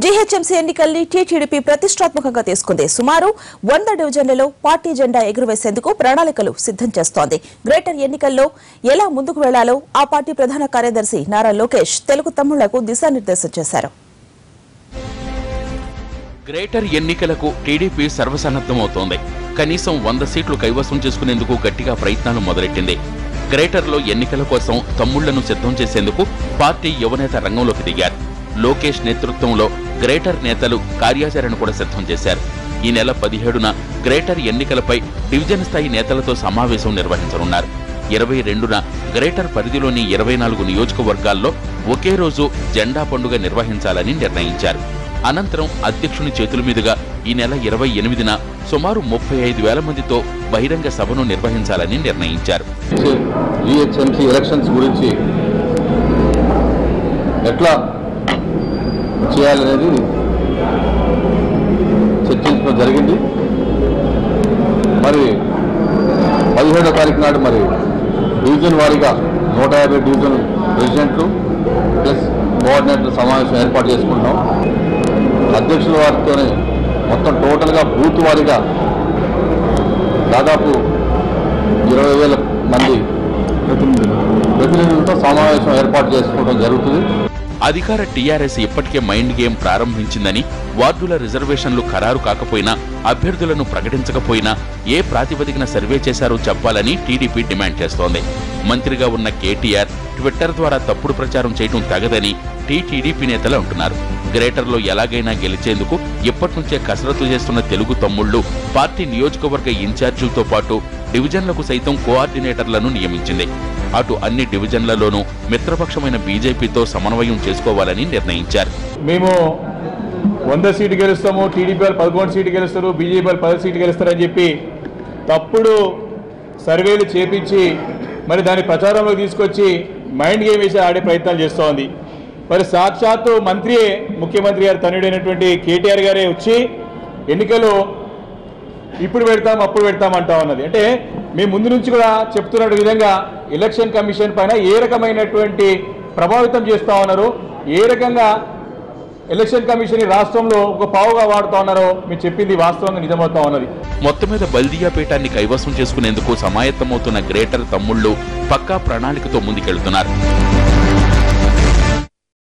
GHMC ఎన్నికల్ని TTDP ప్రతిష్టాత్మకంగా తీసుకుంది. సుమారు 100 డివిజన్లలో పార్టీ జెండా ఎగురవేసేందుకు ప్రణాళికలు సిద్ధం చేస్తోంది. గ్రేటర్ ఎన్నికల్లో ఎలా ముందుకు వెళ్లాలో ఆ పార్టీ ప్రధాన కార్యదర్శి నారా లోకేష్ తెలుగు తమ్ముళ్లకు దిశానిర్దేశం చేశారు. గ్రేటర్ ఎన్నికలకు టీడీపీ సర్వసన్నద్ధమవుతోంది. కనీసం 100 సీట్లు కైవసం చేసుకునేందుకు గట్టిగా ప్రయత్నాలు మొదలెట్టింది. గ్రేటర్లో ఎన్నికల కోసం తమ్ముళ్లను సిద్ధం చేసేందుకు పార్టీ యువనేత రంగంలోకి దిగారు. లోకేష్ నేతృత్వంలో గ్రేటర్ నేతలు కార్యాచరణ కూడా సిద్ధం చేశారు. ఈ నెల 17న గ్రేటర్ ఎన్నికలపై డివిజన్ స్థాయి నేతలతో సమావేశం నిర్వహించనున్నారు. 22న గ్రేటర్ పరిధిలోని 24 నియోజకవర్గాల్లో ఒకే రోజు జెండా పండుగ నిర్వహించాలని నిర్ణయించారు. అనంతరం అధ్యక్షుని చేతుల మీదుగా ఈ నెల 28న సుమారు 35,000 మందితో బహిరంగ సభను నిర్వహించాలని నిర్ణయించారు. జీహెచ్ఎంసీ ఎలక్షన్స్ గురించి ఎట్లా చేయాలనేది చర్చించడం జరిగింది. మరి 17వ తారీఖు నాడు మరి డివిజన్ వారీగా 150 డివిజన్ ప్రెసిడెంట్లు ప్లస్ కోఆర్డినేటర్ సమావేశం ఏర్పాటు చేసుకుంటాం. అధ్యక్షుల వారితోనే మొత్తం టోటల్గా బూత్ వారీగా దాదాపు 20,000 మంది ప్రతినిధులతో సమావేశం ఏర్పాటు చేసుకోవడం జరుగుతుంది. అధికార టీఆర్ఎస్ ఇప్పటికే మైండ్ గేమ్ ప్రారంభించిందని, వార్డుల రిజర్వేషన్లు ఖరారు కాకపోయినా, అభ్యర్థులను ప్రకటించకపోయినా ఏ ప్రాతిపదికన సర్వే చేశారో చెప్పాలని టీడీపీ డిమాండ్ చేస్తోంది. మంత్రిగా ఉన్న కేటీఆర్ ట్విట్టర్ ద్వారా తప్పుడు ప్రచారం చేయడం తగదని టీడీపీ నేతలు అంటున్నారు. గ్రేటర్లో ఎలాగైనా గెలిచేందుకు ఇప్పటి నుంచే కసరత్తు చేస్తున్న తెలుగు తమ్ముళ్లు పార్టీ నియోజకవర్గ ఇన్ఛార్జీలతో పాటు డివిజన్లకు సైతం కోఆర్డినేటర్లను నియమించింది. అటు అన్ని డివిజన్లలోనూ మిత్రపక్షమైన బీజేపీతో సమన్వయం చేసుకోవాలని నిర్ణయించారు. మేము 100 సీటు గెలుస్తాము, టీడీపీ వాళ్ళు 11 సీటు గెలుస్తారు, బీజేపీ వాళ్ళు 10 సీటు గెలుస్తారని చెప్పి తప్పుడు సర్వేలు చేపించి మరి దాని ప్రచారంలో తీసుకొచ్చి మైండ్ గేమ్ వేసి ఆడే ప్రయత్నాలు చేస్తోంది. మరి సాక్షాత్తు మంత్రియే, ముఖ్యమంత్రి గారు తనయుడైనటువంటి కేటీఆర్ గారే వచ్చి ఎన్నికలు ఇప్పుడు పెడతాం అప్పుడు పెడతాం అంటా ఉన్నది. అంటే మేము ముందు నుంచి కూడా చెప్తున్న విధంగా ఎలక్షన్ కమిషన్ పైన ఏ రకమైనటువంటి ప్రభావితం చేస్తూ ఉన్నారు, ఏ రకంగా ఎలక్షన్ కమిషన్ రాష్ట్రంలో ఒక పావుగా వాడుతూ ఉన్నారో మీరు చెప్పింది వాస్తవంగా నిజమవుతా ఉన్నది. మొత్తం మీద బల్దియా పీఠాన్ని కైవసం చేసుకునేందుకు సమాయత్తమవుతున్న గ్రేటర్ తమ్ముళ్లు పక్కా ప్రణాళికతో ముందుకెళ్తున్నారు.